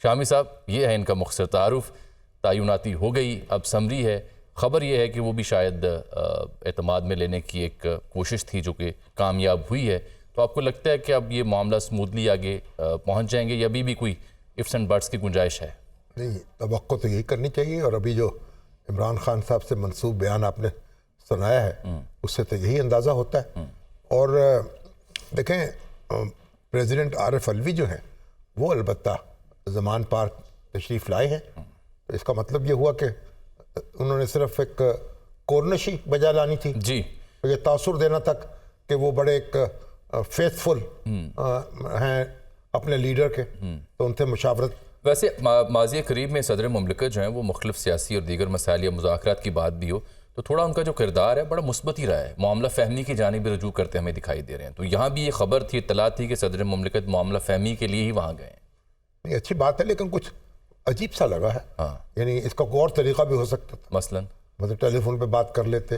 شامی صاحب یہ ہے ان کا مختصر تعارف. تعیناتی ہو گئی, اب سمری ہے. خبر یہ ہے کہ وہ بھی شاید اعتماد میں لینے کی ایک کوشش تھی جو کہ کامیاب ہوئی ہے. تو آپ کو لگتا ہے کہ اب یہ معاملہ سموتھلی آگے پہنچ جائیں گے یا ابھی بھی کوئی ifs and buts کی گنجائش ہے؟ نہیں, توقع تو یہی کرنی چاہیے. اور ابھی جو عمران خان صاحب سے منسوب بیان آپ نے سنایا ہے اس سے تو یہی اندازہ ہوتا ہے. اور دیکھیں, پریزیڈنٹ عارف علوی جو ہیں وہ البتہ زمان پارک تشریف لائے ہیں. تو اس کا مطلب یہ ہوا کہ انہوں نے صرف ایک کورنشی بجا لانی تھی. جی, یہ تاثر دینا تک کہ وہ بڑے ایک فیتھفل ہیں اپنے لیڈر کے, تو ان سے مشاورت. ویسے ماضی قریب میں صدر مملکت جو ہیں وہ مختلف سیاسی اور دیگر مسائل یا مذاکرات کی بات بھی ہو تو تھوڑا ان کا جو کردار ہے بڑا مثبت ہی رہا ہے, معاملہ فہمی کی جانب رجوع کرتے ہمیں دکھائی دے رہے ہیں. تو یہاں بھی یہ خبر تھی, اطلاع تھی کہ صدر مملکت معاملہ فہمی کے لیے ہی وہاں گئے ہیں. نہیں, اچھی بات ہے, لیکن کچھ عجیب سا لگا ہے. یعنی اس کا کوئی اور طریقہ بھی ہو سکتا تھا. مثلاً مطلب ٹیلی فون پہ بات کر لیتے,